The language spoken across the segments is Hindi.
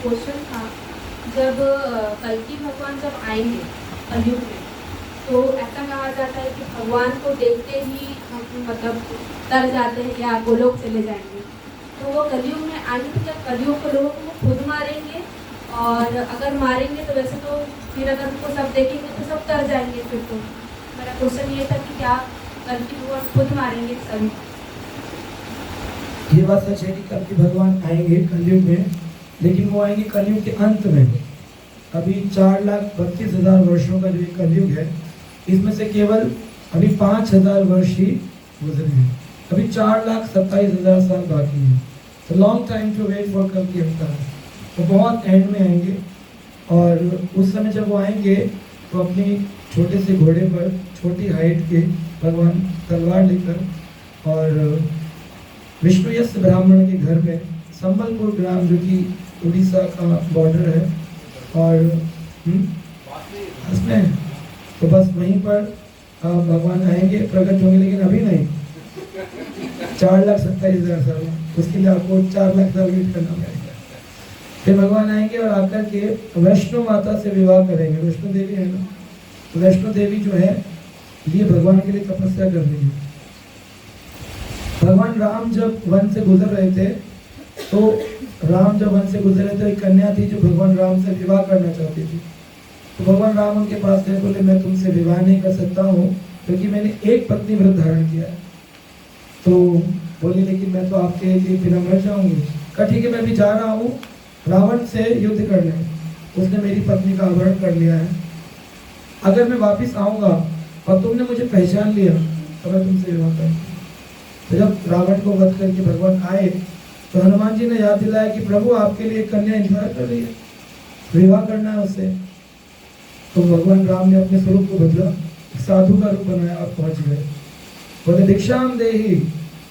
क्वेश्चन था, जब कल्कि भगवान जब आएंगे कलयुग में, तो ऐसा कहा जाता है कि भगवान को देखते ही हम मतलब तर जाते हैं या गोलोक चले जाएंगे। तो वो कलयुग में आएंगे तो क्या कलयुग के लोगों को खुद मारेंगे? और अगर मारेंगे तो वैसे तो फिर अगर उनको सब देखेंगे तो सब तर जाएंगे। फिर तो मेरा क्वेश्चन ये था कि क्या कल्कि भगवान खुद मारेंगे सभी? ये बात सच है कि कल के भगवान आएंगे कलयुग में, लेकिन वो आएंगे कलयुग के अंत में। अभी 4,32,000 वर्षों का जो ये कलयुग है, इसमें से केवल अभी 5,000 वर्ष ही गुजरे हैं। अभी 4,27,000 साल बाकी हैं। तो long time to wait for कल की अवतार। वो बहुत एंड में आएंगे, और उस समय जब वो आएंगे तो अपनी छोटे से घोड़े पर, छोटी हाइट के भगवान तलवार लेकर, और विष्णुयश ब्राह्मण के घर में, संबलपुर ग्राम जो कि उड़ीसा का बॉर्डर है, और उसमें तो बस वहीं पर भगवान आएंगे, प्रकट होंगे, लेकिन अभी नहीं। 4,27,000 साल, उसके लिए आपको 4 लाख साल वेट करना पड़ेगा। फिर भगवान आएंगे और आकर के वैष्णो माता से विवाह करेंगे। वैष्णो देवी है ना, तो वैष्णो देवी जो है ये भगवान के लिए तपस्या कर रही है। भगवान राम जब वन से गुजर रहे थे, तो राम जब वन से गुजर रहे थे, एक कन्या थी जो भगवान राम से विवाह करना चाहती थी। तो भगवान राम उनके पास गए, बोले मैं तुमसे विवाह नहीं कर सकता हूँ क्योंकि मैंने एक पत्नी व्रत धारण किया है। तो बोली लेकिन मैं तो आपके लिए बिना मर जाऊंगी। कहा ठीक है, मैं भी जा रहा हूँ रावण से युद्ध करने, उसने मेरी पत्नी का अपहरण कर लिया है। अगर मैं वापस आऊँगा और तुमने मुझे पहचान लिया तो मैं तुमसे विवाह करूँगा। तो जब रावण को वध करके भगवान आए तो हनुमान जी ने याद दिलाया कि प्रभु आपके लिए कन्या इंतजार कर रही है, विवाह करना है उससे। तो भगवान राम ने अपने स्वरूप को बदला, साधु का रूप बनाया और पहुंच गए। बोले भिक्षाम देहि।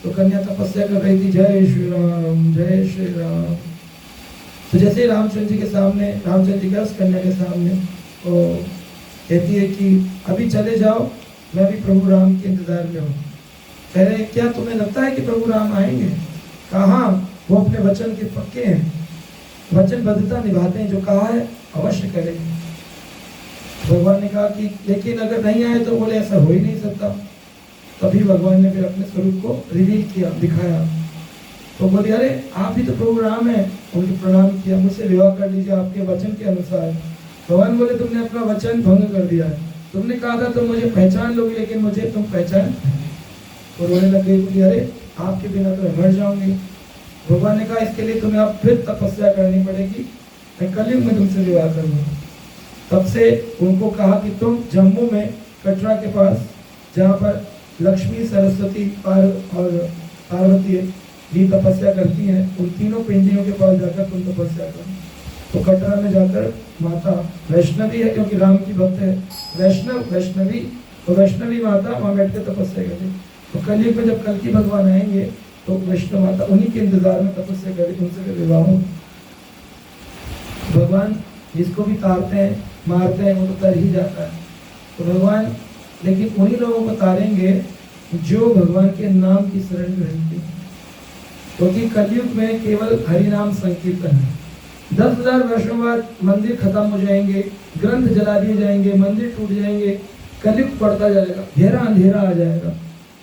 तो कन्या तपस्या कर रही थी, जय श्री राम जय श्री राम। तो जैसे ही रामचंद्र जी के सामने, रामचंद्र जी के उस कन्या के सामने, तो कहती है कि अभी चले जाओ, मैं भी प्रभु राम के इंतजार में हूँ। कह रहे क्या तुम्हें लगता है कि प्रभु राम आएंगे? कहा वो अपने वचन के पक्के हैं, वचनबद्धता निभाते हैं, जो कहा है अवश्य करेंगे। भगवान ने कहा कि लेकिन अगर नहीं आए तो बोले ऐसा हो ही नहीं सकता। तभी भगवान ने फिर अपने स्वरूप को रिवील किया, दिखाया। तो बोले अरे आप भी तो प्रभु राम हैं। उनको प्रणाम किया, मुझसे विवाह कर लीजिए आपके वचन के अनुसार। भगवान बोले तुमने अपना वचन भंग कर दिया है, तुमने कहा था तुम मुझे पहचान लोगे, लेकिन मुझे तुम पहचान। और रोने लग गई, बोली अरे आपके बिना तो मैं मर जाऊंगी। भगवान ने कहा इसके लिए तुम्हें अब फिर तपस्या करनी पड़ेगी, मैं कलयुग में तुमसे विवाह करूंगा। तब से उनको कहा कि तुम जम्मू में कटरा के पास, जहाँ पर लक्ष्मी, सरस्वती और पार्वती भी तपस्या करती हैं, उन तीनों पिंडियों के पास जाकर तुम तपस्या करो। तो कटरा में जाकर माता वैष्णवी है, क्योंकि राम की भक्त है, वैष्णवी, तो वैष्णवी माता वहाँ बैठ कर तपस्या करें। तो कलयुग में जब कल्कि भगवान आएंगे तो वैष्णव माता उन्हीं के इंतजार में तपस्या करें, उनसे विवाह हो। भगवान जिसको भी तारते हैं, मारते हैं, वो तो तर ही जाता है। तो भगवान लेकिन उन्हीं लोगों को तारेंगे जो भगवान के नाम की शरण ग्रहण की, क्योंकि कलयुग में केवल हरि नाम संकीर्तन है। 10,000 वर्षों बाद मंदिर खत्म हो जाएंगे, ग्रंथ जला दिए जाएंगे, मंदिर टूट जाएंगे, कलयुग बढ़ता जाएगा, घेरा अंधेरा आ जाएगा।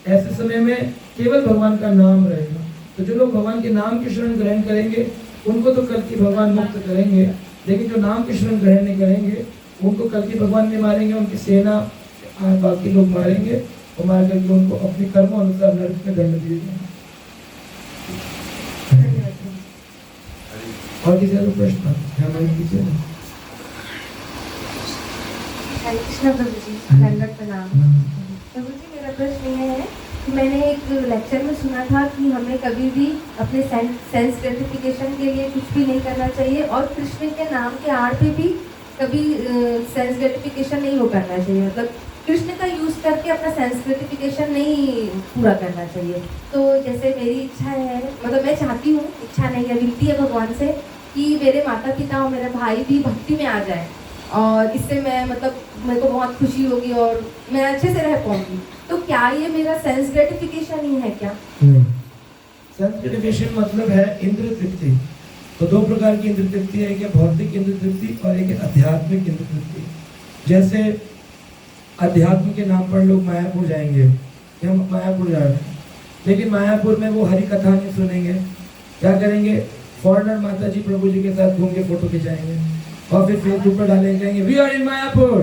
ऐसे समय में केवल भगवान का नाम रहेगा। तो जो लोग भगवान के नाम की शरण ग्रहण करेंगे उनको तो कल्कि भगवान मुक्त करेंगे, लेकिन जो नाम की शरण ग्रहण नहीं करेंगे उनको कल्कि भगवान भी मारेंगे, उनकी सेना बाकी लोग मारेंगे, और मार करके उनको अपने कर्मों अनुसार नरक में दंड दिए जाएंगे। और किसी का प्रश्न हमारे पीछे हरे कृष्ण प्रभु जी, दंडवत प्रणाम। प्रभु जी मेरा प्रश्न ये है कि मैंने एक लेक्चर में सुना था कि हमें कभी भी अपने सेंस ग्रेटिफिकेशन के लिए कुछ भी नहीं करना चाहिए, और कृष्ण के नाम के आड़ पे भी कभी सेंस ग्रेटिफिकेशन नहीं हो करना चाहिए, मतलब कृष्ण का यूज़ करके अपना सेंस ग्रेटिफिकेशन नहीं पूरा करना चाहिए। तो जैसे मेरी इच्छा है, मतलब मैं चाहती हूँ, इच्छा नहीं है, विनती है भगवान से कि मेरे माता पिता और मेरे भाई भी भक्ति में आ जाए, और इससे मैं मतलब मेरे को बहुत खुशी होगी और मैं अच्छे से रह पाऊंगी। तो क्या ये मेरा सेंस ग्रेटिफिकेशन ही है क्या? नहीं, सेंस ग्रेटिफिकेशन मतलब है इंद्रिय तृप्ति। तो दो प्रकार की इंद्र तृप्ति है, एक है भौतिक इंद्र तृप्ति और एक है आध्यात्मिक इंद्र तृप्ति। जैसे अध्यात्म के नाम पर लोग मायापुर जाएंगे, कि हम मायापुर जा रहे हैं, लेकिन मायापुर में वो हरि कथा नहीं सुनेंगे, क्या करेंगे, फॉरेनर माता जी प्रभु जी के साथ घूम के फोटो खिंचाएंगे और फिर फेसबुक पर डालेंगे, कहेंगे वी आर इन मायापुर,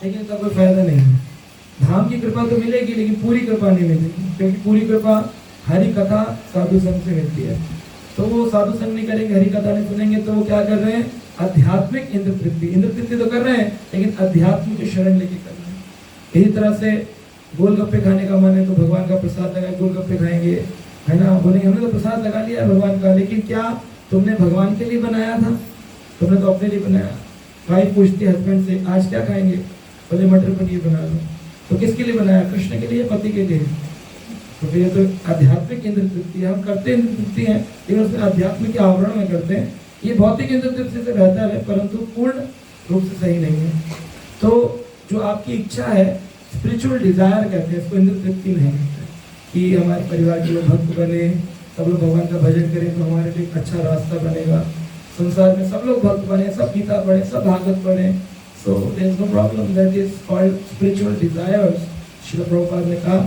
लेकिन इसका कोई फायदा नहीं है। धाम की कृपा तो मिलेगी लेकिन पूरी कृपा नहीं मिलेगी, क्योंकि पूरी कृपा हरि कथा साधु संघ से मिलती है। तो वो साधु संघ नहीं करेंगे, हरि कथा नहीं सुनेंगे, तो वो क्या कर रहे हैं, आध्यात्मिक इंद्र तृप्ति तो कर रहे हैं लेकिन अध्यात्म की शरण लेके कर रहे हैं। इसी तरह से गोलगप्पे खाने का मन है तो भगवान का प्रसाद लगा गोलगप्पे खाएंगे, है ना, बोलेंगे हमने तो प्रसाद लगा लिया भगवान का, लेकिन क्या तुमने भगवान के लिए बनाया था? तुमने तो अपने लिए बनाया। वाइफ पूछती है हस्बैंड से आज क्या खाएंगे, बोले मटर पनीर बना लो, तो किसके लिए बनाया, कृष्ण के लिए, पति के लिए? तो फिर ये तो आध्यात्मिक इंद्र तृप्ति है। हम करते इंद्र तृप्ति हैं लेकिन उसमें आध्यात्मिक के आवरण में करते हैं। ये भौतिक इंद्र तृप्ति से बेहतर है परंतु पूर्ण रूप से सही नहीं है। तो जो आपकी इच्छा है, स्पिरिचुअल डिजायर कहते हैं इसको, इंद्र तृप्ति नहीं कहते कि हमारे परिवार के लोग भक्त बने, सब लोग भगवान का भजन करें तो हमारे लिए एक अच्छा रास्ता बनेगा, संसार में सब लोग भक्त बने, सब गीता पढ़े, सब भागवत पढ़े, so there is no problem, that is called spiritual desires. Srila Prabhupada ने कहा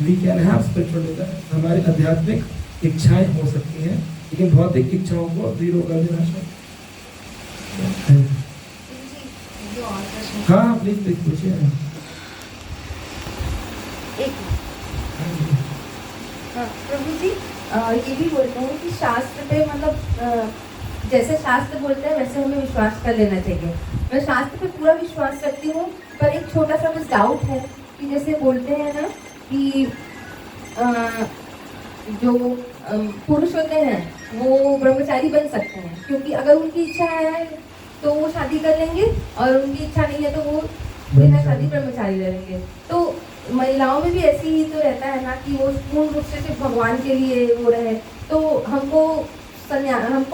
we can have spiritual desires, हमारी आध्यात्मिक इच्छाएं हो सकती हैं लेकिन भौतिक इच्छाओं को जीरो कर देना चाहिए। हाँ प्लीज प्लीज पूछिए। प्रभु जी ये भी बोलते हैं कि शास्त्र पे मतलब जैसे शास्त्र बोलते हैं वैसे हमें विश्वास कर लेना चाहिए। मैं शास्त्र पे पूरा विश्वास करती हूँ पर एक छोटा सा बस डाउट है कि जैसे बोलते हैं ना कि जो पुरुष होते हैं वो ब्रह्मचारी बन सकते हैं, क्योंकि अगर उनकी इच्छा है तो वो शादी कर लेंगे और उनकी इच्छा नहीं है तो वो बिना शादी ब्रह्मचारी रहेंगे। तो महिलाओं में भी ऐसी ही तो रहता है ना कि वो पूर्ण रूप से सिर्फ भगवान के लिए वो रहे, तो हमको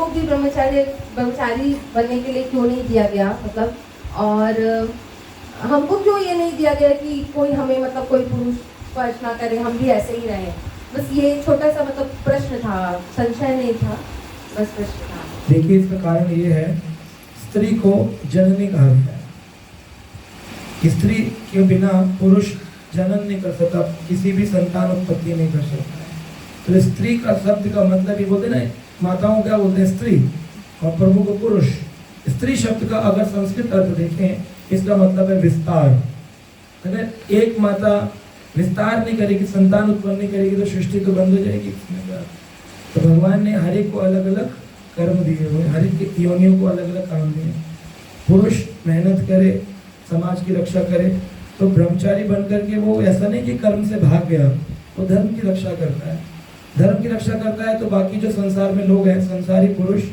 भी ब्रह्मचारी बनने के लिए क्यों नहीं दिया गया, मतलब और हमको क्यों ये नहीं दिया गया कि कोई हमें मतलब कोई पुरुष स्पर्श ना करे, हम भी ऐसे ही रहे। बस ये छोटा सा मतलब प्रश्न था, संशय नहीं था, बस प्रश्न था। देखिए इसका कारण ये है, स्त्री को जननी कहा गया है। स्त्री के बिना पुरुष जनन नहीं कर सकता, किसी भी संतान उत्पत्ति नहीं कर सकता है। तो स्त्री का शब्द का मतलब ये बोलते ना, माताओं क्या बोलते हैं स्त्री और प्रभु को पुरुष। स्त्री शब्द का अगर संस्कृत अर्थ देखें इसका मतलब है विस्तार। अगर एक माता विस्तार नहीं करेगी, संतान उत्पन्न नहीं करेगी तो सृष्टि तो बंद हो जाएगी। तो भगवान ने हर एक को अलग अलग कर्म दिए हुए, हर एक की योनियों को अलग अलग काम दिए। पुरुष मेहनत करे, समाज की रक्षा करे, तो ब्रह्मचारी बन करके वो ऐसा नहीं कि कर्म से भाग गया, वो धर्म की रक्षा करता है। धर्म की रक्षा करता है तो बाकी जो संसार में लोग हैं, संसारी पुरुष,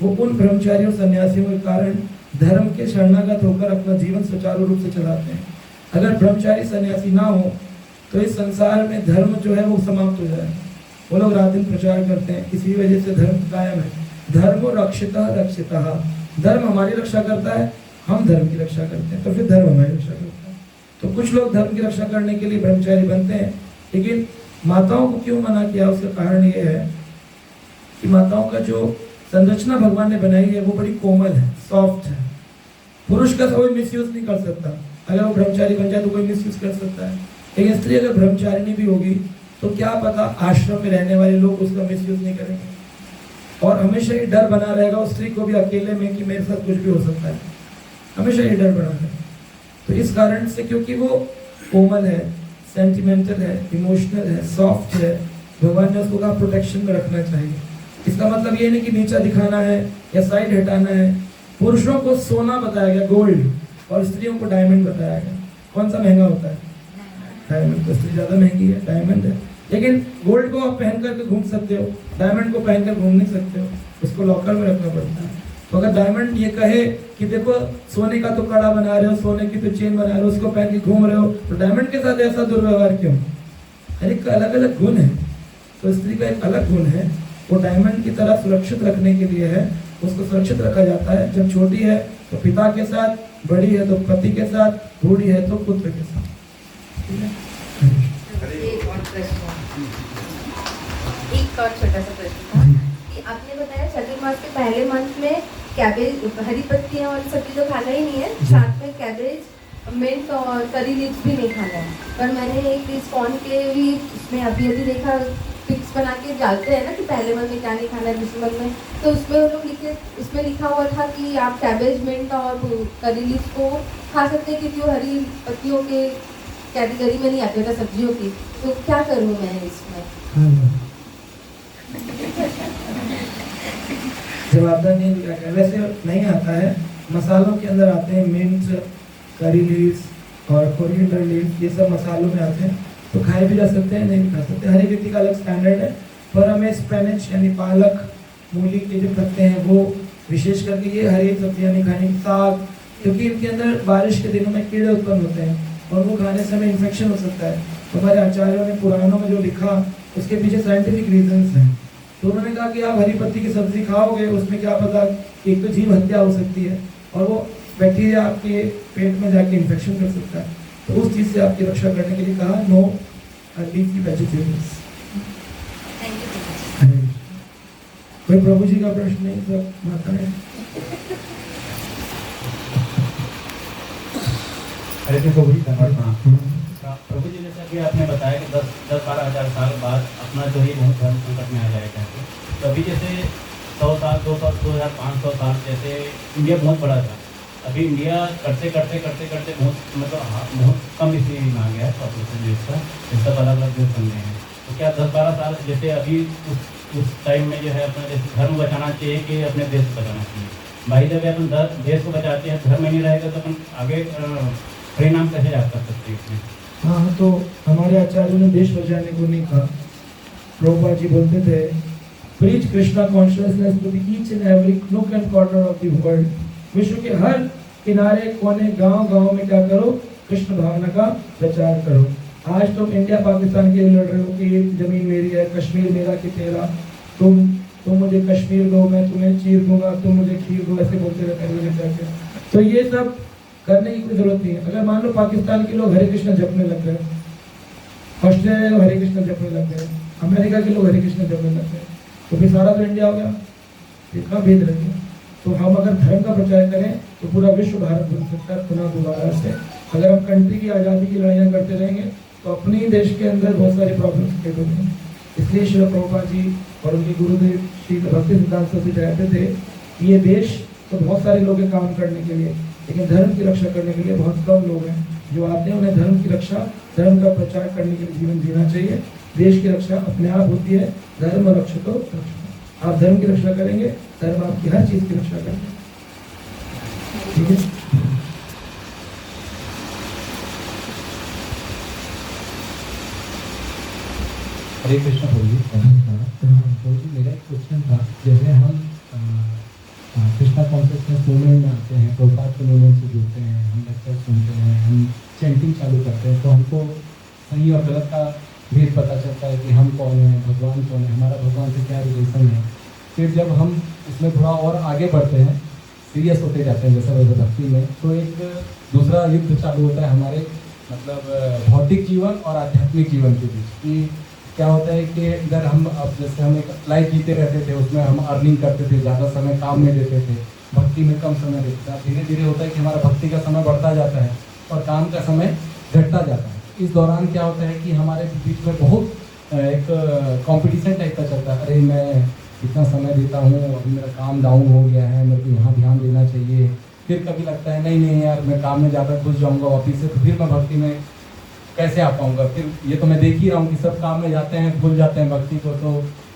वो उन ब्रह्मचारियों सन्यासियों के कारण धर्म के शरणागत होकर अपना जीवन सुचारू रूप से चलाते हैं। अगर ब्रह्मचारी सन्यासी ना हो तो इस संसार में धर्म जो है वो समाप्त हो जाए। वो लोग रात दिन प्रचार करते हैं, इसी वजह से धर्म कायम है। धर्म रक्षिता रक्षिता, धर्म हमारी रक्षा करता है, हम धर्म की रक्षा करते हैं, तो फिर धर्म हमारी रक्षा करता है। तो कुछ लोग धर्म की रक्षा करने के लिए ब्रह्मचारी बनते हैं, लेकिन माताओं को क्यों मना किया, उसका कारण ये है कि माताओं का जो संरचना भगवान ने बनाई है वो बड़ी कोमल है, सॉफ्ट है। पुरुष का कोई मिसयूज नहीं कर सकता, अगर वो ब्रह्मचारी बन जाए तो कोई मिसयूज कर सकता है, लेकिन स्त्री अगर ब्रह्मचारिणी भी होगी तो क्या पता आश्रम में रहने वाले लोग उसका मिसयूज नहीं करेंगे, और हमेशा ये डर बना रहेगा उस स्त्री को भी अकेले में कि मेरे साथ कुछ भी हो सकता है, हमेशा ये डर बना रहेगा। तो इस कारण से, क्योंकि वो कोमल है, सेंटिमेंटल है, इमोशनल है, सॉफ्ट है, भगवान ने उसको कहा प्रोटेक्शन में रखना चाहिए। इसका मतलब ये नहीं कि नीचा दिखाना है या साइड हटाना है। पुरुषों को सोना बताया गया, गोल्ड, और स्त्रियों को डायमंड बताया गया। कौन सा महंगा होता है? डायमंड। तो स्त्री ज़्यादा महंगी है, डायमंड है। लेकिन गोल्ड को आप पहन करके घूम सकते हो, डायमंड को पहन कर घूम नहीं सकते हो, उसको लॉकर में रखना पड़ता है। तो अगर डायमंड ये कहे कि देखो सोने का तो कड़ा बना रहे हो, सोने की तो चेन बना रहे हो, उसको पहन के घूम रहे हो, तो डायमंड के साथ ऐसा दुर्व्यवहार क्यों? हर एक का अलग अलग गुण है। तो स्त्री का एक अलग गुण है, वो डायमंड की तरह सुरक्षित रखने के लिए है, उसको सुरक्षित रखा जाता है। जब छोटी है तो पिता के साथ, बड़ी है तो पति के साथ, बूढ़ी है तो पुत्र के साथ। एक और छोटा सा प्रश्न था कि आपने बताया चातुर्मास के पहले मंथ में कैबेज, हरी पत्तियाँ और सब्जी तो खाना ही नहीं है, साथ में कैबेज, मिंट और करी लीव्स भी नहीं खाना है। पर मैंने एक इस्कॉन के भी उसमें अभी देखा, पिक्स बना के डालते हैं ना कि पहले मंथ में क्या नहीं खाना है, दूसरे मंथ में, तो उसमें वो लोग उसमें लिखा हुआ था कि आप कैबेज, मिंट और करी लीव्स को खा सकते हैं क्योंकि वो हरी पत्तियों के कैटेगरी में नहीं आते था, सब्जियों की। तो क्या करूँ मैं इसमें? जब आता नहीं क्या करें, वैसे नहीं आता है, मसालों के अंदर आते हैं मिंट, करी लीव्स और कोरिएंडर लीव्स, ये सब मसालों में आते हैं, तो खाए भी जा सकते हैं, नहीं भी खा सकते। हर एक व्यक्ति का अलग स्टैंडर्ड है, पर हमें स्पेनिच यानी पालक, मूली के जो पत्ते हैं वो विशेष करके ये हरी सब्जियाँ नहीं खानी, साग, क्योंकि इनके अंदर बारिश के दिनों में कीड़े उत्पन्न होते हैं और वो खाने से हमें इन्फेक्शन हो सकता है। तो हमारे आचार्यों ने पुराणों में जो लिखा उसके पीछे साइंटिफिक रीजंस हैं। तो उन्होंने कहा कि आप हरी पत्ती की सब्जी खाओगे, उसमें क्या पता एक तो जीव हत्या हो सकती है और वो बैक्टीरिया आपके पेट में जाके इन्फेक्शन कर सकता है। तो उस चीज़ से आपकी रक्षा करने के लिए कहा नो लीफी वेजिटेबल्स। कोई प्रभु जी का प्रश्न नहीं, सब माता है। हरे कृष्ण प्रभु जी, प्रभु जी जैसा कि आपने बताया कि 10-12 हज़ार साल बाद अपना जो है बहुत धर्म संकट में आ जाएगा, तो अभी जैसे 100 साल 2,500 साल जैसे इंडिया बहुत बड़ा था, अभी इंडिया करते बहुत कम स्थिति में आ गया है पॉपुलेशन जो इसका, ये सब अलग अलग देश बन गए हैं। तो क्या 10-12 साल जैसे अभी उस टाइम में जो है अपना जैसे धर्म बचाना चाहिए कि अपने देश को बचाना चाहिए? भाई जब अपन देश को बचाते हैं, धर्म में नहीं रहेगा तो अपन आगे परिणाम कैसे याद कर सकते हैं इसमें? हाँ, तो हमारे आचार्यों ने देश बचाने को नहीं कहा। प्रभुपाद जी बोलते थे, preach Krishna consciousness to each and every nook and corner of the world. विश्व के हर किनारे कोने गांव में क्या करो, कृष्ण भावना का प्रचार करो। आज तुम इंडिया पाकिस्तान के लिए लड़ रहे हो कि ये जमीन मेरी है, कश्मीर मेरा कि तेरा, तुम मुझे कश्मीर दो, मैं तुम्हें चीर दूंगा, तुम मुझे खीर दो, ऐसे बोलते रहते हैं। तो ये सब करने की कोई जरूरत नहीं है। अगर मान लो पाकिस्तान के लोग हरे कृष्ण जपने लग गए, ऑस्ट्रेलिया के लोग हरे कृष्ण जपने लग गए, अमेरिका के लोग हरे कृष्ण जपने लग गए, तो फिर सारा तो इंडिया हो गया, इतना भेद रह गया। तो हम अगर धर्म का प्रचार करें तो पूरा विश्व भारत बन सकता है पुनः दोबारा से। अगर हम कंट्री की आज़ादी की लड़ाइयाँ करते रहेंगे तो अपने ही देश के अंदर बहुत सारी प्रॉब्लम्स क्रिएट होंगी। इसलिए श्री प्रभुपाद जी और उनके गुरुदेव श्री भक्ति सिद्धांत सरस्वती कहते थे कि ये देश तो बहुत सारे लोग हैं काम करने के लिए, लेकिन धर्म की रक्षा करने के लिए बहुत कम लोग हैं जो आते हैं। उन्हें धर्म की रक्षा, धर्म का प्रचार करने के लिए जीवन जीना चाहिए। देश की रक्षा अपने आप होती है, धर्म रक्षा तो रक्षा। आप धर्म की रक्षा करेंगे, धर्म आपकी हर चीज़ की रक्षा करेंगे। ठीक है। हरे कृष्ण प्रभु जी, प्रभु जी मेरा एक क्वेश्चन था, जैसे हम कृष्णा कॉन्शियसनेस मूवमेंट में आते हैं, प्रभुपाद के मूवमेंट से जुड़ते हैं, हम लेक्चर सुनते हैं, हम चैंटिंग चालू करते हैं, तो हमको सही और गलत का भेद पता चलता है कि हम कौन हैं, भगवान कौन है, हमारा भगवान से क्या रिलेशन है। फिर जब हम इसमें थोड़ा और आगे बढ़ते हैं, सीरियस होते जाते हैं जैसे वैसे भक्ति में, तो एक दूसरा युद्ध चालू होता है हमारे मतलब भौतिक जीवन और आध्यात्मिक जीवन के बीच। कि क्या होता है कि अगर हम अब जैसे हम एक लाइफ जीते रहते थे, उसमें हम अर्निंग करते थे, ज़्यादा समय काम में देते थे, भक्ति में कम समय देते थे। अब धीरे धीरे होता है कि हमारा भक्ति का समय बढ़ता जाता है और काम का समय घटता जाता है। इस दौरान क्या होता है कि हमारे बीच में बहुत एक कंपटीशन टाइप का चलता है, अरे मैं इतना समय देता हूँ, अभी मेरा काम डाउन हो गया है, मेरे को यहाँ ध्यान देना चाहिए। फिर कभी लगता है नहीं यार, मैं काम में ज़्यादा घुस जाऊँगा वापिस से, तो फिर मैं भक्ति में कैसे आ पाऊँगा। फिर ये तो मैं देख ही रहा हूँ कि सब काम में जाते हैं, भूल जाते हैं भक्ति को।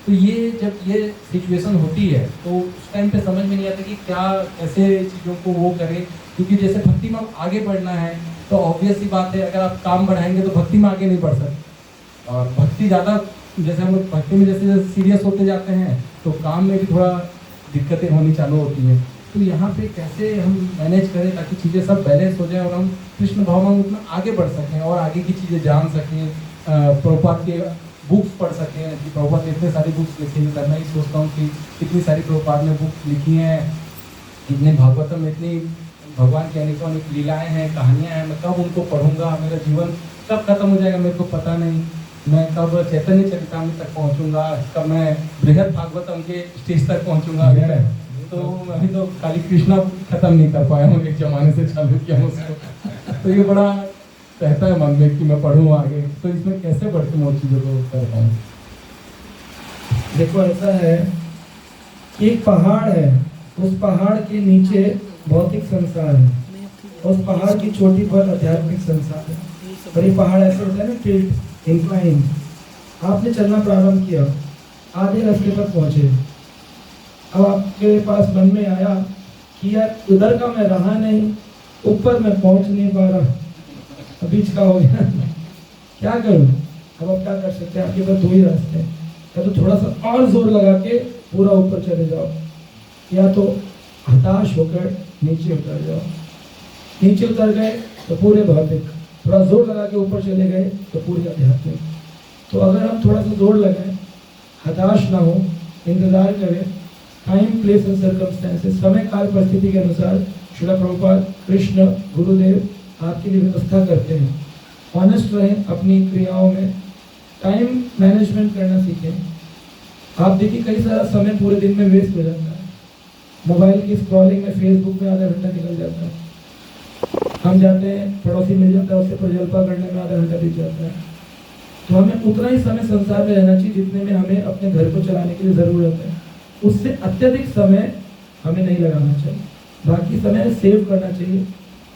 तो ये जब ये सिचुएशन होती है तो उस टाइम पे समझ में नहीं आता कि क्या कैसे चीज़ों को वो करें, क्योंकि जैसे भक्ति में आगे बढ़ना है तो ऑब्वियस सी बात है, अगर आप काम बढ़ाएंगे तो भक्ति में आगे नहीं बढ़ सकते। और भक्ति ज़्यादा जैसे हम लोग भक्ति में जैसे जैसे सीरियस होते जाते हैं तो काम में भी थोड़ा दिक्कतें होनी चालू होती हैं। तो यहाँ पे कैसे हम मैनेज करें ताकि चीज़ें सब बैलेंस हो जाए और हम कृष्ण भाव में उतना आगे बढ़ सकें और आगे की चीज़ें जान सकें, प्रभुपाद के बुक्स पढ़ सकें। कि प्रभुपाद ने इतने सारी बुक्स लिखी हैं, मैं ही सोचता हूँ कि कितनी सारी प्रभुपाद ने बुक्स लिखी हैं, इतने भागवतम में इतनी भगवान की अनेकों अनेक लीलाएँ हैं, कहानियाँ हैं, मैं कब उनको पढ़ूंगा, मेरा जीवन कब खत्म हो जाएगा मेरे को पता नहीं। मैं कब चैतन्य चरितामृत तक पहुंचूंगा, कब मैं बृहद भागवतम के स्टेज तक पहुंचूंगा। अभी तक तो अभी तो काली कृष्णा खत्म नहीं कर पाया हूँ, एक जमाने से चालू किया हूँ उसको। तो ये बड़ा रहता है मन में कि मैं पढ़ूँ आगे, तो इसमें कैसे बढ़ के मैं उन चीज़ों को कर पाऊँ। देखो ऐसा है कि एक पहाड़ है, उस पहाड़ के नीचे भौतिक संसार है, उस पहाड़ की चोटी पर आध्यात्मिक संसार है। और ये पहाड़ ऐसे होता है ना, टिल्ट, इंक्लाइन। आपने चलना प्रारंभ किया, आधे रास्ते पर पहुंचे, अब आपके पास मन में आया कि यार उधर का मैं रहा नहीं, ऊपर मैं पहुंच नहीं पा रहा, बीच का हो गया, क्या करूं? अब आप क्या कर सकते हैं? आपके पास दो ही रास्ते हैं, या तो थोड़ा सा और जोर लगा के पूरा ऊपर चले जाओ, या तो हताश होकर नीचे उतर जाओ। नीचे उतर गए तो पूरे भौतिक, थोड़ा जोर लगा के ऊपर चले गए तो पूरी आध्यात्मिक। तो अगर हम थोड़ा सा जोर लगाएं, हताश ना हो, इंतजार करें, टाइम प्लेस एंड सर्कमस्टेंसेस, समय काल परिस्थिति के अनुसार श्रील प्रभुपाद, कृष्ण, गुरुदेव आपके लिए व्यवस्था करते हैं। ऑनेस्ट रहें अपनी क्रियाओं में, टाइम मैनेजमेंट करना सीखें। आप देखिए कई सारा समय पूरे दिन में वेस्ट हो जाता है, मोबाइल की स्क्रॉलिंग में, फेसबुक में आधा घंटा निकल जाता है। हम जाते हैं, पड़ोसी मिल जाता है, उससे प्रजल्पा करने में आधा घंटा बीत जाता है। तो हमें उतना ही समय संसार में रहना चाहिए जितने में हमें अपने घर को चलाने के लिए ज़रूरत है, उससे अत्यधिक समय हमें नहीं लगाना चाहिए, बाकी समय सेव करना चाहिए।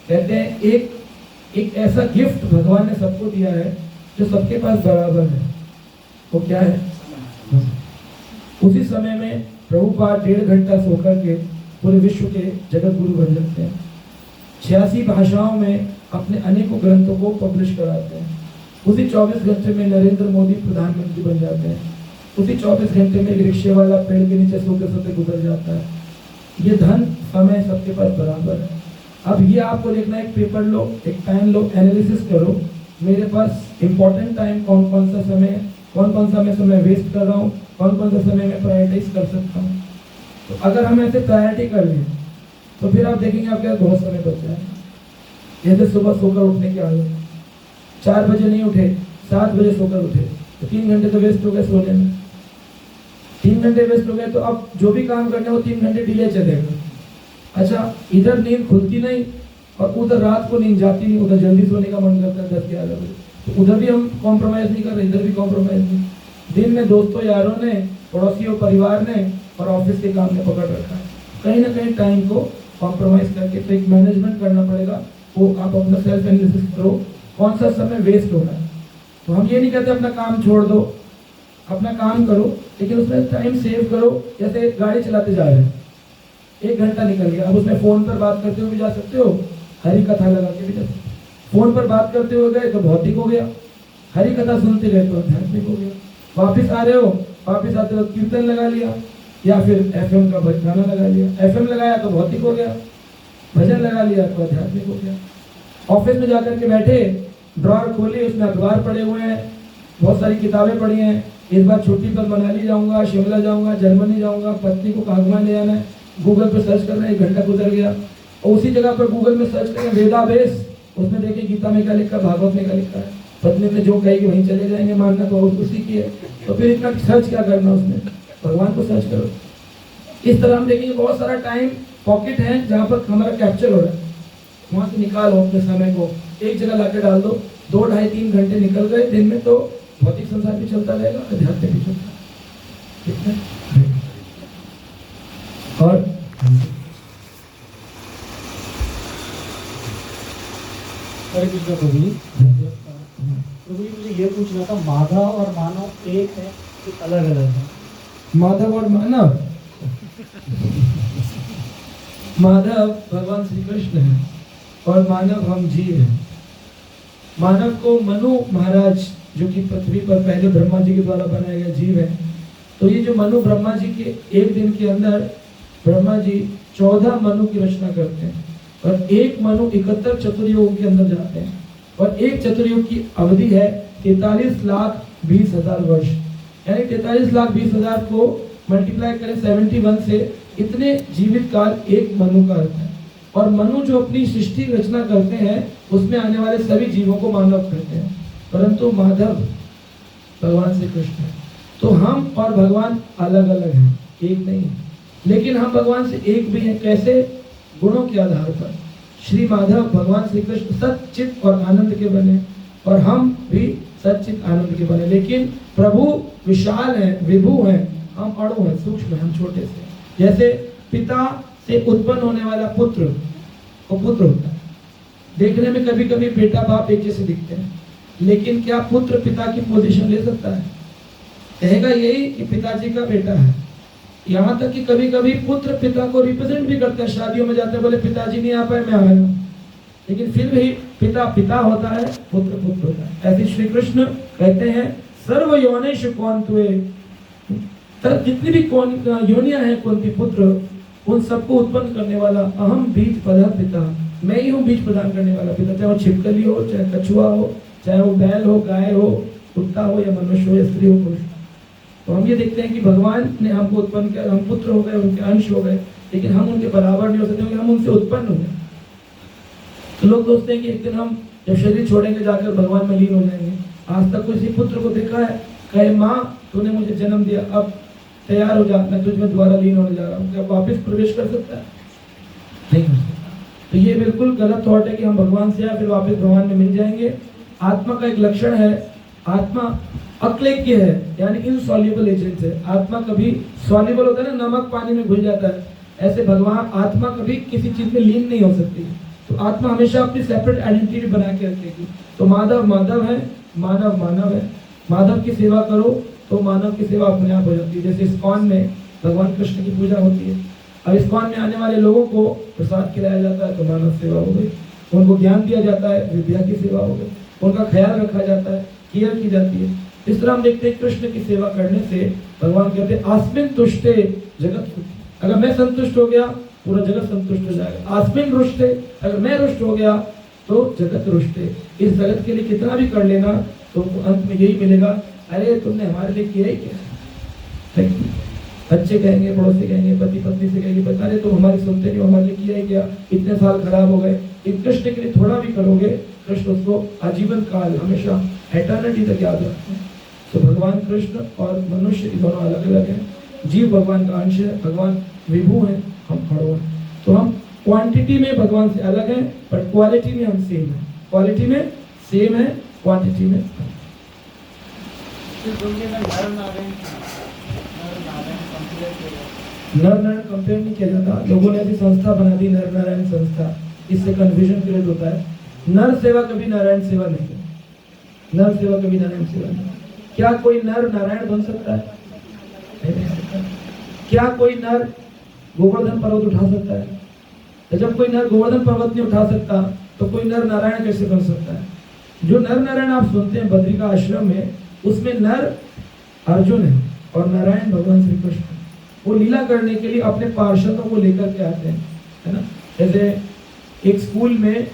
कहते हैं एक ऐसा गिफ्ट भगवान ने सबको दिया है जो सबके पास बराबर है, वो क्या है? उसी समय में प्रभुपाद 1.5 घंटा सोकर के पूरे विश्व के जगत गुरु बन जाते हैं। 86 भाषाओं में अपने अनेकों ग्रंथों को पब्लिश कराते हैं। उसी 24 घंटे में नरेंद्र मोदी प्रधानमंत्री बन जाते हैं। उसी 24 घंटे में एक रिक्शे वाला पेड़ के नीचे सोते सोते गुजर जाता है। ये धन समय सबके पास बराबर है। अब ये आपको लिखना है, एक पेपर लो, एक पेन लो, एनालिसिस करो, मेरे पास इंपॉर्टेंट टाइम कौन कौन सा समय, कौन कौन सा मैं समय वेस्ट कर रहा हूँ, कौन कौन सा समय मैं प्रायोरिटाइज कर सकता हूँ। तो अगर हम ऐसे प्रायोरिटी कर लें तो फिर आप देखेंगे आपके पास बहुत समय बच जाएगा। जैसे सुबह सोकर उठने की आदत, 4 बजे नहीं उठे, 7 बजे सोकर उठे, तो 3 घंटे तो वेस्ट हो गए सोने में। 3 घंटे वेस्ट हो गए, तो अब जो भी काम करने वो 3 घंटे डिले चलेगा। अच्छा, इधर नींद खुलती नहीं और उधर रात को नींद जाती नहीं, उधर जल्दी सोने का मन करता है 10-11 बजे, तो उधर भी हम कॉम्प्रोमाइज़ नहीं कर रहे, इधर भी कॉम्प्रोमाइज़ नहीं। दिन में दोस्तों यारों ने, पड़ोसियों, परिवार ने और ऑफिस के काम ने पकड़ रखा है, कहीं ना कहीं टाइम को कॉम्प्रोमाइज़ करके तो एक मैनेजमेंट करना पड़ेगा। वो आप अपना सेल्फ एनालिसिस करो, कौन सा समय वेस्ट हो रहा है। तो हम ये नहीं कहते अपना काम छोड़ दो, अपना काम करो, लेकिन उसमें टाइम सेव करो। जैसे गाड़ी चलाते जा रहे हैं, 1 घंटा निकल गया, अब उसमें फ़ोन पर बात करते हुए भी जा सकते हो, हरी कथा लगा के भी जा सकते हो। फ़ोन पर बात करते हुए गए तो भौतिक हो गया, हरी कथा सुनते गए तो आध्यात्मिक हो गया। वापिस आ रहे हो, वापिस आते वक्त कीर्तन लगा लिया या फिर FM का गाना लगा लिया, FM लगाया तो भौतिक हो गया, भजन लगा लिया तो आध्यात्मिक हो गया। ऑफिस में जाकर के बैठे, ड्रॉर खोली, उसमें अखबार पड़े हुए हैं, बहुत सारी किताबें पढ़ी हैं, इस बार छुट्टी पर मनाली जाऊंगा, शिमला जाऊंगा, जर्मनी जाऊंगा, पत्नी को कागवा ले आना है, गूगल पर सर्च करना है, 1 घंटा गुजर गया। और उसी जगह पर गूगल में सर्च करें वेदावेश, उसमें देखिए गीता में क्या लिखा है, भागवत में क्या लिखा है, पत्नी ने जो कही कि वहीं चले जाएंगे, मानना तो उसी की है, तो फिर इतना सर्च क्या करना उसमें, भगवान को सर्च करो। इस तरह हम देखेंगे बहुत सारा टाइम पॉकेट है जहाँ पर हमारा कैप्चर हो रहा है, वहाँ से निकालो अपने समय को, एक जगह लाके डाल दो। 2, 2.5, 3 घंटे निकल गए दिन में, तो भौतिक संसार भी चलता रहेगा, अध्यात्म भी चलता है, ठीक है। और हरे कृष्ण प्रभु जी। प्रभु जी, मुझे ये पूछना था, माधव और मानव एक है कि अलग अलग है? माधव और मानव, माधव भगवान श्री कृष्ण है और मानव हम जीव हैं। मानव को मनु महाराज, जो कि पृथ्वी पर पहले ब्रह्मा जी के द्वारा बनाया गया जीव है, तो ये जो मनु, ब्रह्मा जी के एक दिन के अंदर ब्रह्मा जी 14 मनु की रचना करते हैं और एक मनु 71 चतुर्युगों के अंदर जाते हैं, और एक चतुर्युग की अवधि है 43,20,000 वर्ष, यानी 43,20,000 को मल्टीप्लाई करें 71 से, इतने जीवित काल एक मनु का अर्थ है। और मनु जो अपनी सृष्टि रचना करते हैं उसमें आने वाले सभी जीवों को मानव कहते हैं, परंतु माधव भगवान श्री कृष्ण है। तो हम और भगवान अलग अलग हैं, एक नहीं है, लेकिन हम भगवान से एक भी हैं। कैसे? गुणों के आधार पर। श्री माधव भगवान श्री कृष्ण सच्चित और आनंद के बने और हम भी सच्चित आनंद के बने, लेकिन प्रभु विशाल हैं, विभु हैं, हम अणु हैं, सूक्ष्म हैं, हम छोटे से। जैसे पिता से उत्पन्न होने वाला पुत्र वो पुत्र होता है। देखने में कभी कभी बेटा बाप एक जैसे दिखते हैं, लेकिन क्या पुत्र पिता की पोजीशन ले सकता है? कहेगा यही कि पिताजी का बेटा है। यहाँ तक कि कभी कभी पुत्र पिता को रिप्रेजेंट भी करते हैं। शादियों में जाते हैं, बोले पिताजी नहीं आ पाए, मैं आया, लेकिन फिर भी पिता पिता होता है, पुत्र पुत्र होता है। ऐसे श्री कृष्ण कहते हैं सर्व योनिष कौन तुए, जितनी भी कौन योनियां हैं, कौन सी पुत्र, उन सबको उत्पन्न करने वाला अहम बीज पदा पिता, मैं ही हूँ बीज प्रदान करने वाला पिता। चाहे वो छिपकली हो, चाहे कछुआ हो, चाहे वो बैल हो, गाय हो, कुत्ता हो, या मनुष्य हो, या स्त्री हो, पुरुष। तो हम ये देखते हैं कि भगवान ने हमको उत्पन्न किया, हम पुत्र हो गए, उनके अंश हो गए, लेकिन हम उनके बराबर नहीं हो सकते क्योंकि हम उनसे उत्पन्न हो गए। तो लोग सोचते हैं कि एक दिन हम जब शरीर छोड़ेंगे जाकर भगवान में लीन हो जाएंगे। आज तक किसी पुत्र को देखा है कहे माँ तूने मुझे जन्म दिया, अब तैयार हो जा, मैं तुझ में दोबारा लीन होने जा रहा हूँ, क्या वापस प्रवेश कर सकता है? नहीं कर सकता। तो ये बिल्कुल गलत थॉट है कि हम भगवान से या फिर वापस भगवान में मिल जाएंगे। आत्मा का एक लक्षण है, आत्मा अक्लेक्य है, यानी इनसॉल्युबल एजेंट है। आत्मा कभी सॉल्युबल होता है ना, नमक पानी में घुल जाता है, ऐसे भगवान आत्मा कभी किसी चीज में लीन नहीं हो सकती। तो आत्मा हमेशा अपनी सेपरेट आइडेंटिटी बना के रखेगी। तो माधव माधव है, मानव मानव है। माधव की सेवा करो तो मानव की सेवा अपने आप हो जाती है। जैसे इस्कॉन में भगवान कृष्ण की पूजा होती है, अब इस्कॉन में आने वाले लोगों को प्रसाद खिलाया जाता है तो मानव सेवा हो गई, उनको ज्ञान दिया जाता है, विद्या की सेवा हो गई, उनका ख्याल रखा जाता है, केयर की जाती है। इस तरह हम देखते हैं कृष्ण की सेवा करने से भगवान कहते हैं आस्मिन तुष्टे जगत। अगर मैं संतुष्ट हो गया पूरा जगत संतुष्ट हो जाएगा। आस्मिन रुष्टे, अगर मैं रुष्ट हो गया तो जगत रुष्टे। इस जगत के लिए कितना भी कर लेना तो अंत में यही मिलेगा, अरे तुमने हमारे लिए किया ही क्या। बच्चे कहेंगे, पड़ोसी कहेंगे, पति पत्नी से कहेंगे, बता रहे तुम हमारी सुनते नहीं हो, हमारे लिए किया ही क्या, इतने साल खराब हो गए। इन कृष्ण के लिए थोड़ा भी करोगे, कृष्ण उसको आजीवन काल हमेशा एटर्निटी तक याद रखते हैं। तो भगवान कृष्ण और मनुष्य दोनों अलग अलग हैं। जीव भगवान का अंश है, भगवान विभु है, हम खड़ो हैं। तो हम क्वांटिटी में भगवान से अलग हैं, पर क्वालिटी में हम सेम हैं। क्वालिटी में सेम है, क्वांटिटी में नर नारायण कंपेयर नहीं किया जाता। लोगों ने ऐसी संस्था बना दी, नर नारायण संस्था, इससे कन्फ्यूजन क्रिएट होता है। नर सेवा कभी नारायण सेवा नहीं है, नर सेवा कभी नारायण सेवा नहीं। क्या कोई नर नारायण बन सकता है? नहीं सकता। क्या कोई नर गोवर्धन पर्वत उठा सकता है? तो जब कोई नर गोवर्धन पर्वत नहीं उठा सकता तो कोई नर नारायण कैसे बन सकता है? जो नर नारायण आप सुनते हैं बद्री का आश्रम में, उसमें नर अर्जुन है और नारायण भगवान श्री कृष्ण। वो लीला करने के लिए अपने पार्षदों को लेकर के आते हैं, है ना। जैसे एक स्कूल में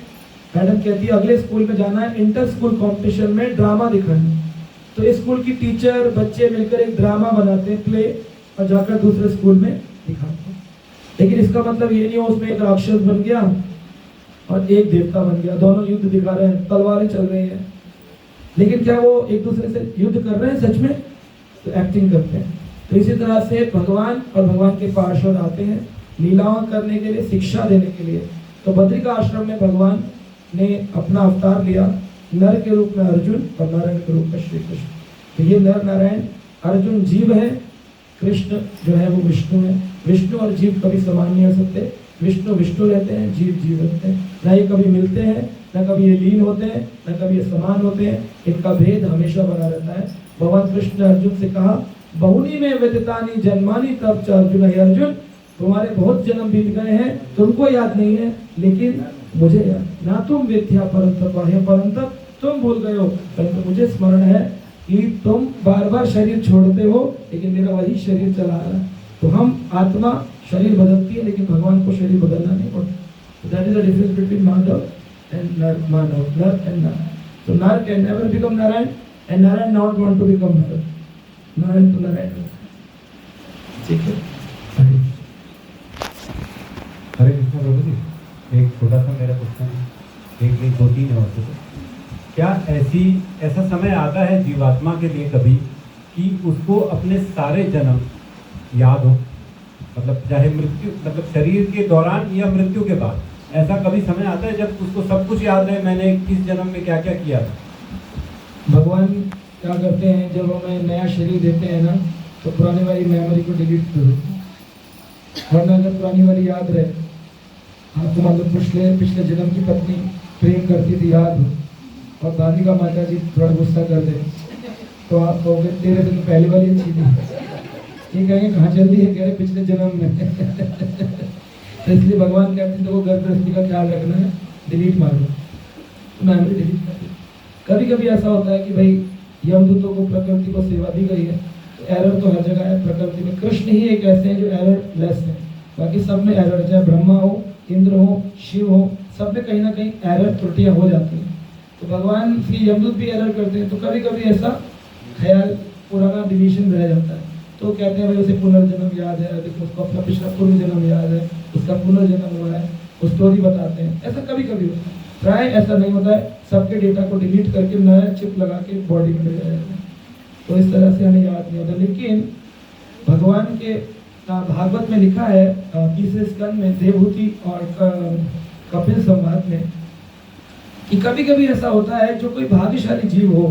मैडम कहती है अगले स्कूल में जाना है, इंटर स्कूल कंपटीशन में ड्रामा दिखाना। तो स्कूल की टीचर बच्चे मिलकर एक ड्रामा बनाते हैं, प्ले, और जाकर दूसरे स्कूल में दिखाते हैं। लेकिन इसका मतलब ये नहीं हो उसमें एक राक्षस बन गया और एक देवता बन गया, दोनों युद्ध दिखा रहे हैं, तलवारें चल रही हैं। लेकिन क्या वो एक दूसरे से युद्ध कर रहे हैं सच में? तो एक्टिंग करते हैं। तो इसी तरह से भगवान और भगवान के पार्षद आते हैं लीलाओं करने के लिए, शिक्षा देने के लिए। तो बद्री का आश्रम में भगवान ने अपना अवतार लिया, नर के रूप में अर्जुन और नारायण के रूप में श्री कृष्ण। तो ये नर नारायण, अर्जुन जीव है, कृष्ण जो है वो विष्णु है। विष्णु और जीव कभी समान नहीं हो सकते। विष्णु विष्णु रहते हैं, जीव जीव रहते हैं। ना ये कभी मिलते हैं, ना कभी ये लीन होते हैं, ना कभी ये समान होते हैं। इनका भेद हमेशा बना रहता है। भगवान कृष्ण ने अर्जुन से कहा बहुनी में व्यतीतानि जन्मानि तब च अर्जुन। हे अर्जुन, तुम्हारे बहुत जन्म बीत गए हैं, तुमको याद नहीं है, लेकिन मुझे याद। ना तुम वेत्या परंतप, तुम भूल गए हो, परंतु मुझे स्मरण है कि तुम बार बार शरीर छोड़ते हो, लेकिन मेरा वही शरीर चला रहा है। तो हम आत्मा शरीर बदलती है, लेकिन भगवान को शरीर बदलना नहीं पड़ता। That is the difference between Madhav and नर, माधव, नर एंड नर। So Nar can never become Narayan and Narayan not want to become Nar. Narayan to Narayan. ठीक है। हरे कृष्ण प्रभु जी, एक छोटा सा मेरा क्वेश्चन है, एक नहीं 2-3 है वैसे तो। क्या ऐसा समय आता है जीवात्मा के लिए कभी कि उसको अपने सारे जन्म याद हो, मतलब चाहे मृत्यु, मतलब शरीर के दौरान या मृत्यु के बाद, ऐसा कभी समय आता है जब उसको सब कुछ याद रहे, मैंने किस जन्म में क्या क्या किया था? भगवान क्या करते हैं, जब हमें नया शरीर देते हैं ना, तो पुराने वाली मेमोरी को डिलीट कर देते हैं। वरना अगर पुरानी वाली याद रहे, आपको मतलब पिछले जन्म की पत्नी प्रेम करती थी, याद हो, और दादी का माता जी थोड़ा गुस्सा कर दे, तो आप कहोगे तेरे से तो पहले वाली अच्छी थी। ये कहेंगे कहाँ चल रही है, कह रहे पिछले जन्म में। तो इसलिए भगवान कहते हैं तो वो गर्भ गृहस्थी का ख्याल रखना है, डिलीट मार दो, मेमोरी डिलीट कर दो। कभी कभी ऐसा होता है कि भाई यमदूतों को प्रकृति को सेवा दी गई है, तो एरर तो हर जगह है प्रकृति में। कृष्ण ही एक ऐसे हैं जो एरर लेस है, बाकी सब में एरर, चाहे ब्रह्मा हो, इंद्र हो, शिव हो, सब में कहीं ना कहीं एरर त्रुटियां हो जाती हैं। तो भगवान भी, यमदूत भी एरर करते हैं, तो कभी कभी ऐसा ख्याल पुराना डिवीजन रह जाता है, तो कहते हैं भाई उसे पुनर्जन्म याद है, देखो उसको अपना पिछला पूर्व जन्म याद है, उसका पुनर्जन्म हुआ है, वो स्टोरी बताते हैं। ऐसा कभी कभी होता है, प्राय ऐसा नहीं होता है, सबके डेटा को डिलीट करके नया चिप लगा के बॉडी में ले जाया जाता है, तो इस तरह से हमें याद नहीं होता। लेकिन भगवान के भागवत में लिखा है 30वें स्कंद में, देवहूति और कपिल संवाद में, कि कभी कभी ऐसा होता है जो कोई भाग्यशाली जीव हो,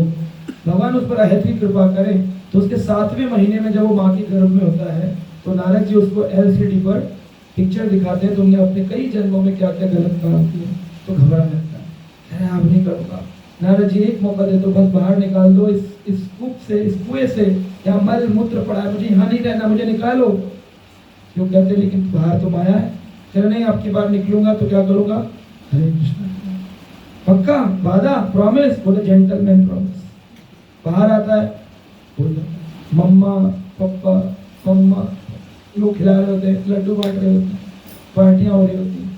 भगवान उस पर अहेतुकी कृपा करे, तो उसके 7वें महीने में जब वो माँ के गर्भ में होता है, तो नारद जी उसको LCD पर पिक्चर दिखाते हैं, तुमने अपने कई जन्मों में क्या क्या गलत काम किए, तो घबरा लगता है, अब नहीं करूँगा। नारद जी एक मौका दे दो, बस बाहर निकाल दो इस कूप से, इस कुएं से, यहाँ मल मूत्र पड़ा है, मुझे यहाँ नहीं रहना, मुझे निकालो। क्यों कहते, लेकिन बाहर तो माया है। कह नहीं, आपकी बार निकलूंगा तो क्या करूँगा, हरे कृष्ण, पक्का वादा, प्रॉमिस, बोले जेंटलमैन प्रॉमिस। बाहर आता है, बोल मम्मा पापा मम्मा, लोग खिला रहे होते हैं, लड्डू बांट रहे होते हैं, पार्टियां हो रही होती हैं,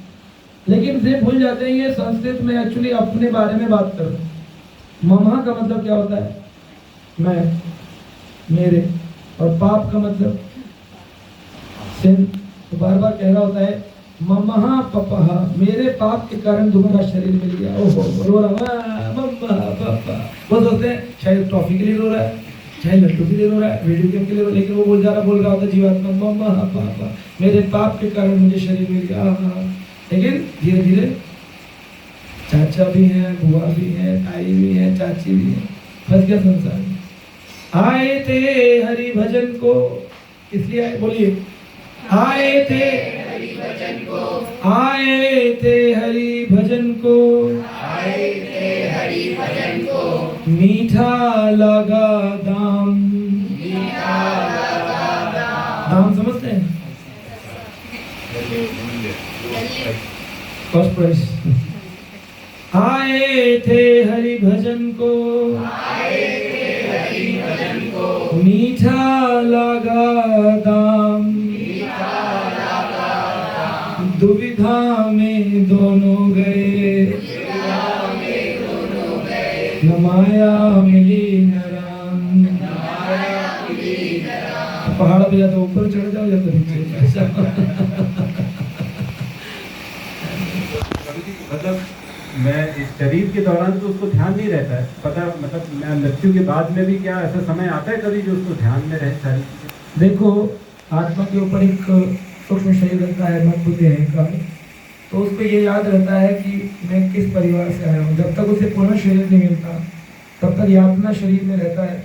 लेकिन वे भूल जाते हैं ये संस्कृत में एक्चुअली अपने बारे में बात कर रहे हैं। मम्मा का मतलब क्या होता है, मैं, मेरे, और पाप का मतलब सिन। तो बार बार कह रहा होता है मम्मा पापा, मेरे पाप के कारण तुम्हारा शरीर मिल गया, ओहो रो रहा मम्मा पापा। वो सोचते हैं शायद ट्रॉफी के लिए रो रहा है, चाहे लड्डू के लिए रो रहा है, वीडियो गेम के लिए, लेकिन वो बोल रहा होता है जीवात्मा, मम्मा पापा, मेरे पाप के कारण मुझे शरीर मिल गया। लेकिन धीरे धीरे चाचा भी हैं, बुआ भी हैं, ताई भी हैं, चाची भी हैं, फंस गया संसार में। आए थे हरि भजन को, इसलिए आए, बोलिए, आए थे हरि भजन को, आए थे हरि भजन को, आए थे हरि भजन को, मीठा लगा दाम, मीठा लगा दाम। दाम समझते हैं, फर्स्ट प्राइज। आए थे हरि भजन को, आए थे हरि भजन को, मीठा लगा दाम, मीठा लगा दाम, दुविधा में दोनों गए, दुविधा में दोनों गए, न माया मिली न राम, न माया मिली न राम। पहाड़ पे या तो ऊपर चढ़ जाओ या तो नीचे, ऐसा। मतलब मैं इस शरीर के दौरान तो उसको ध्यान नहीं रहता है, पता, मतलब मैं मृत्यु के बाद में भी क्या ऐसा समय आता है कभी जो उसको ध्यान में रहे सारी चीजें? देखो, आत्मा के ऊपर एक सूक्ष्म शरीर रहता है, मन बुद्धि अहंकार, तो उसको ये याद रहता है कि मैं किस परिवार से आया हूँ। जब तक उसे पूर्ण शरीर नहीं मिलता तब तक यातना शरीर में रहता है,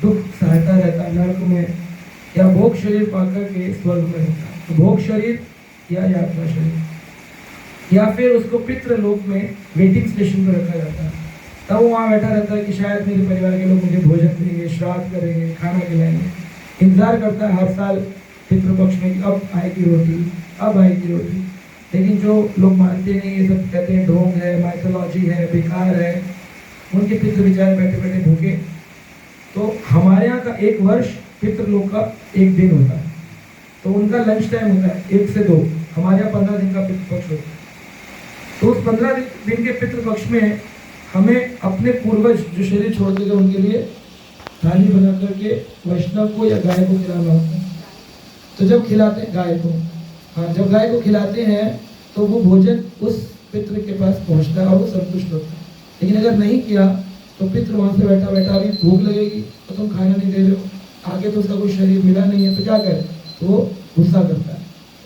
दुख सहता रहता है नरक में, या भोग शरीर पाकर के स्वर्ग में रहता है। तो भोग शरीर या यातना शरीर, या फिर उसको पितृलोक में वेटिंग स्टेशन पर रखा जाता है, तब वो वहाँ बैठा रहता है कि शायद मेरे परिवार के लोग मुझे भोजन देंगे, श्राद्ध करेंगे, खाना खिलाएंगे। इंतजार करता है हर साल पितृपक्ष में कि अब आएगी रोटी, अब आएगी रोटी। लेकिन जो लोग मानते नहीं, ये सब कहते हैं ढोंग है, माइथोलॉजी है, बेकार है, उनके पितृ विचार बैठे बैठे भूखे। तो हमारे यहाँ का एक वर्ष पितृलोक का एक दिन होता है, तो उनका लंच टाइम होता है 1 से 2, हमारे यहाँ 15 दिन का पितृपक्ष होता है। तो उस 15 दिन के पितृपक्ष में हमें अपने पूर्वज जो शरीर छोड़ के गए उनके लिए थाली बना करके वैष्णव को या गाय को खिलाना होता है। तो जब खिलाते हैं गाय को, हाँ, जब गाय को खिलाते हैं तो वो भोजन उस पितृ के पास पहुंचता है और वो संतुष्ट होता है। लेकिन अगर नहीं किया तो पितृ वहां से बैठा बैठा अभी भूख लगेगी तो तुम खाना नहीं दे रहे हो, आगे तो उसका कोई शरीर मिला नहीं है तो क्या करे, तो वो गुस्सा करता है,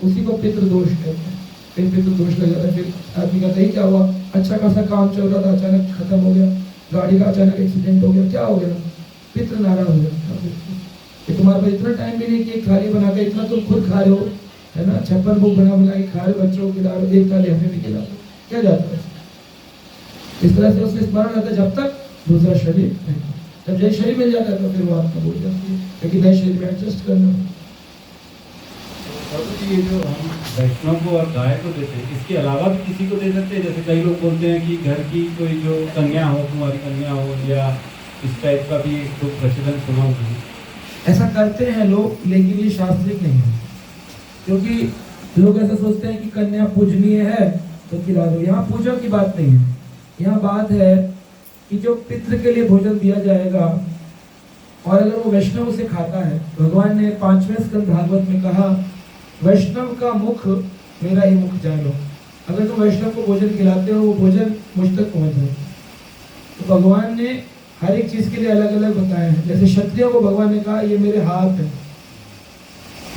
उसी को पितृदोष कहते हैं। फिर पितृदोष लग जाता है, फिर आदमी कहता है क्या हुआ, अच्छा खासा काम चल रहा था अचानक खत्म हो गया, गाड़ी का अचानक एक्सीडेंट हो गया, क्या हो गया, पितृ नाराज हो गया कि तुम्हारे पास इतना टाइम भी नहीं कि एक थाली बना के, इतना तुम खुद खा रहे हो है ना, 56 भोग बना के खा रहे हो, बच्चों को खिला रहे हो, एक थाली हमें भी खिला, क्या जाता है। इस तरह से उसे स्मरण रहता है जब तक दूसरा शरीर नहीं, जब जय शरीर मिल जाता है तो फिर वो आत्मा भूल जाती है, लेकिन नए शरीर में एडजस्ट करना। ये जो हम वैष्णव को और गाय को देते हैं, इसके अलावा भी किसी को दे सकते हैं? जैसे कई लोग बोलते हैं कि घर की कोई जो कन्या हो, कुमारी कन्या हो, या इस टाइप का भी तो प्रचलन सुना होगा। ऐसा करते हैं लोग, लेकिन ये शास्त्रिक नहीं है, क्योंकि लोग ऐसा सोचते हैं कि कन्या पूजनीय है तो खिला दो। यहाँ पूजा की बात नहीं है, यहाँ बात है कि जो पितृ के लिए भोजन दिया जाएगा और अगर वो वैष्णव उसे खाता है, भगवान ने 5वें स्कंद भागवत में कहा वैष्णव का मुख मेरा ही मुख जानो, अगर तुम वैष्णव को भोजन खिलाते हो वो भोजन मुझ तक पहुंच जाए। तो भगवान ने हर एक चीज के लिए अलग अलग बताया है। जैसे क्षत्रियों को भगवान ने कहा ये मेरे हाथ है,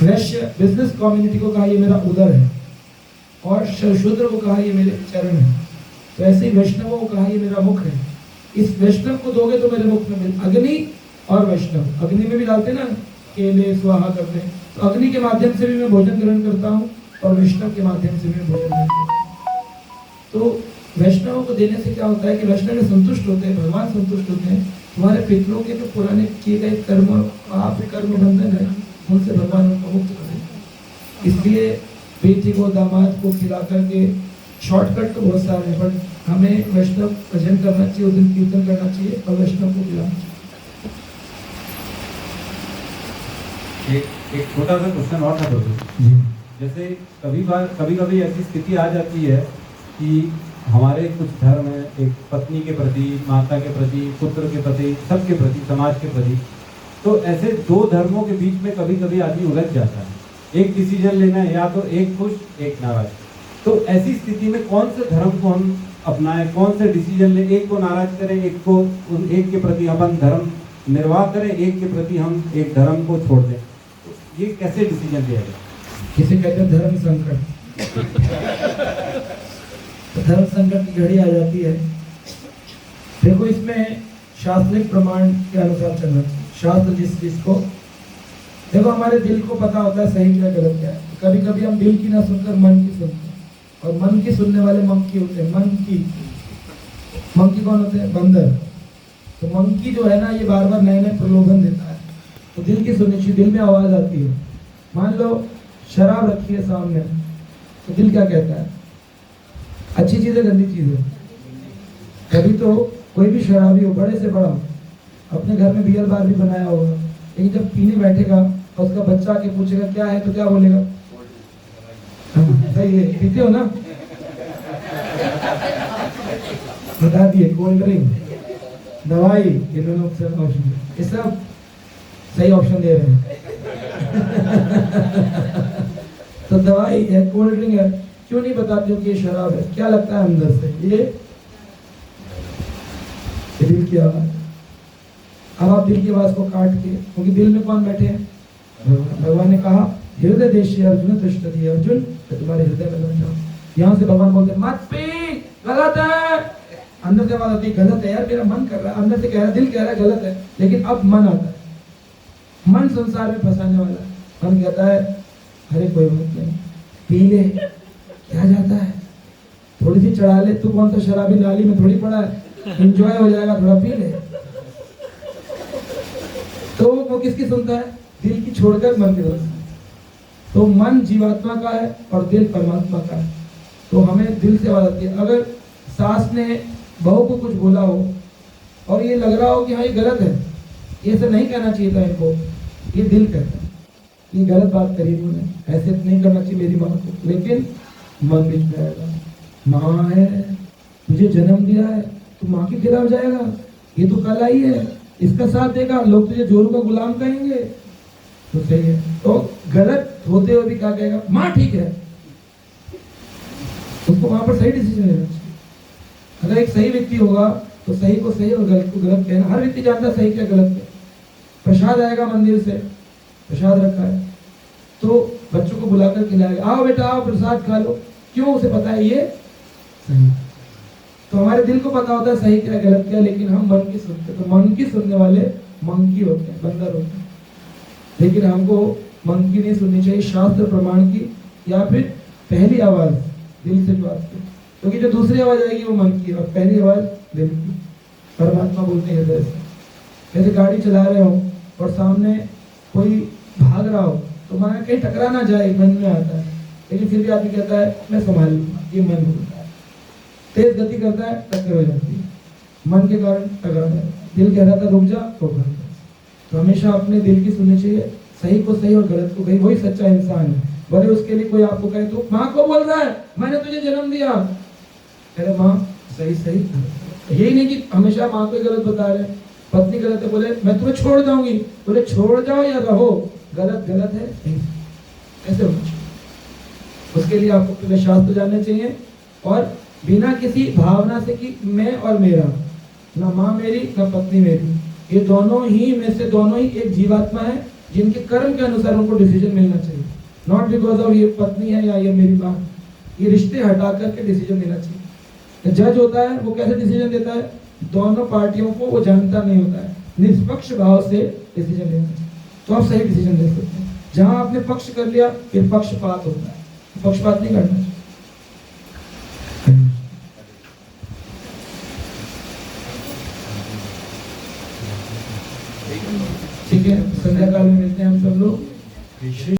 वैश्य बिजनेस कम्युनिटी को कहा ये मेरा उदर है, और शूद्र को कहा ये मेरे चरण है, तो ऐसे ही वैष्णवों को कहा ये मेरा मुख है। इस वैष्णव को दोगे तो मेरे मुख में मिल, अग्नि और वैष्णव, अग्नि में भी डालते ना केले स्वाहा करते हैं, तो अग्नि के माध्यम से भी मैं भोजन ग्रहण करता हूँ और वैष्णव के माध्यम से भी भोजन ग्रहण करता हूँ। तो वैष्णवों को देने से क्या होता है कि वैष्णव में संतुष्ट होते हैं, भगवान संतुष्ट होते हैं, तुम्हारे पितरों के जो पुराने किए गए कर्म आप कर्म बंधन है उनसे भगवान उनको मुक्त करें। इसलिए बेटी को दामाद को खिला करके शॉर्टकट तो बहुत सारे हैं, बट हमें वैष्णव भजन करना चाहिए, उस दिन कीर्तन करना चाहिए और वैष्णव को खिलाना चाहिए। एक छोटा सा क्वेश्चन और था प्रभु जी, जैसे कभी कभी ऐसी स्थिति आ जाती है कि हमारे कुछ धर्म है, एक पत्नी के प्रति, माता के प्रति, पुत्र के प्रति, सबके प्रति, समाज के प्रति, तो ऐसे दो धर्मों के बीच में कभी कभी आदमी उलझ जाता है, एक डिसीजन लेना है, या तो एक खुश एक नाराज। तो ऐसी स्थिति में कौन से धर्म को हम अपनाएं, कौन से डिसीजन ले, एक को नाराज करें, एक के प्रति अपन धर्म निर्वाह करें, एक के प्रति हम एक धर्म को छोड़ दें, तो ये कैसे डिसीजन लिया जाए? किसे कहते हैं धर्म संकट। तो धर्म संकट की घड़ी आ जाती है। देखो इसमें शास्त्रिक प्रमाण के अनुसार चलना चाहिए। शास्त्र जिसको देखो हमारे दिल को पता होता है सही क्या गलत क्या है। कभी कभी हम दिल की ना सुनकर मन की सुनते हैं, और मन की सुनने वाले मंकी होते हैं। मंकी कौन होते हैं? बंदर। तो मंकी जो है ना ये बार बार नए नए प्रलोभन देता है, तो दिल की सुननी चाहिए। दिल में आवाज आती है, मान लो शराब रखी है सामने, तो दिल क्या कहता है? अच्छी चीज है गंदी चीज है? कभी तो कोई भी शराबी हो, बड़े से बड़ा, अपने घर में बियर बार भी बनाया होगा, लेकिन जब पीने बैठेगा और उसका बच्चा आके पूछेगा क्या है, तो क्या बोलेगा? सही है, पीते हो ना? बता दिए, कोल्ड ड्रिंक, दवाई, ये दोनों ऑप्शन, ये सब सही ऑप्शन दे रहे हैं। तो दवाई है, कोल्ड ड्रिंक है, क्यों नहीं बताते हो कि ये शराब है? क्या लगता है अंदर से? ये दिल की आवाज। अब आप दिल की आवाज को काट के, क्योंकि दिल में कौन बैठे हैं? भगवान ने कहा हृदय देशी अर्जुन दृष्टि, अर्जुन तो तुम्हारे हृदय में बैठा। यहाँ से भगवान बोलते मत पी, गलत है। अंदर से आवाज आती है गलत है यार, मेरा मन कर रहा है, अंदर से कह रहा है, दिल कह रहा है गलत है, लेकिन अब मन आता है। मन संसार में फंसाने वाला है। मन कहता है अरे कोई बात नहीं, पी ले, क्या जाता है, थोड़ी सी चढ़ा ले, तू कौन सा शराबी नाली में थोड़ी पड़ा है, एंजॉय हो जाएगा, थोड़ा पी ले। तो वो किसकी सुनता है? दिल की छोड़कर मन की सुनता है। तो मन जीवात्मा का है और दिल परमात्मा का है। तो हमें दिल से आवाज आती है। अगर सास ने बहू को कुछ बोला हो और ये लग रहा हो कि हाँ ये गलत है, ये ऐसे नहीं कहना चाहिए था इनको, ये दिल कहता है ये गलत बात करी इन्होंने, ऐसे नहीं करना चाहिए मेरी माँ को, लेकिन मन बीच में आएगा, माँ है, तुझे जन्म दिया है, तू माँ के खिलाफ जाएगा, ये तो कल आई है, इसका साथ देगा, लोग तुझे जोरू का गुलाम कहेंगे। तो सही है, तो गलत होते हुए भी क्या कहेगा? माँ ठीक है। उसको वहां पर सही डिसीजन लेना चाहिए। अगर एक सही व्यक्ति होगा तो तो सही को सही और गलत को गलत कहना। हर व्यक्ति जानता है सही क्या गलत है। प्रसाद आएगा मंदिर से, प्रसाद रखा है तो बच्चों को बुलाकर खिलाएगा, आओ बेटा आओ प्रसाद खा लो, क्यों? उसे पता है ये सही। तो हमारे दिल को पता होता है सही क्या गलत क्या, लेकिन हम मन की सुनते, तो मन की सुनने वाले मंकी होते हैं, बंदर होते हैं। लेकिन हमको मन की नहीं सुननी चाहिए, शास्त्र प्रमाण की, या फिर पहली आवाज दिल से जो आती है, क्योंकि जो दूसरी आवाज आएगी वो मन की है और पहली आवाज दिल की। परमात्मा बोलते हैं हृदय से। जैसे गाड़ी चला रहे हो और सामने कोई भाग रहा हो तो मन कहीं टकरा ना जाए, मन में आता है, लेकिन फिर भी आदमी कहता है मैं संभाल लूंगा, ये मन बोलता है। तेज गति करता है, टक्कर हो जाती है, मन के कारण टकरा जाता है। दिल कह रहा था रुक जा, तो रुक जा। तो हमेशा अपने दिल की सुननी चाहिए, सही को सही और गलत को गलत, वही सच्चा इंसान है। भले उसके लिए कोई आपको कहे तो माँ को बोल रहा है मैंने तुझे जन्म दिया, अरे माँ सही सही, यही नहीं कि हमेशा माँ को गलत बता रहे। पत्नी गलत है, बोले मैं तुम्हें छोड़ जाऊंगी, बोले छोड़ जाओ या रहो, गलत गलत है, सही कैसे होना चाहिए। उसके लिए आपको पहले शास्त्र जानने चाहिए और बिना किसी भावना से कि मैं और मेरा, ना माँ मेरी ना पत्नी मेरी, ये दोनों ही में से दोनों ही एक जीवात्मा है जिनके कर्म के अनुसार उनको डिसीजन मिलना चाहिए। नॉट बिकॉज ऑफ ये पत्नी है या ये मेरी माँ, ये रिश्ते हटा करके डिसीजन देना चाहिए। जज होता है वो कैसे डिसीजन देता है, दोनों पार्टियों को वो जानता नहीं होता है, निष्पक्ष भाव से डिसीजन लेना चाहिए, तो आप सही डिसीजन ले सकते हैं। जहां आपने पक्ष कर लिया फिर पक्षपात होता है, पक्षपात नहीं करना चाहिए। ठीक है, संध्या काल में मिलते हैं हम सब लोग।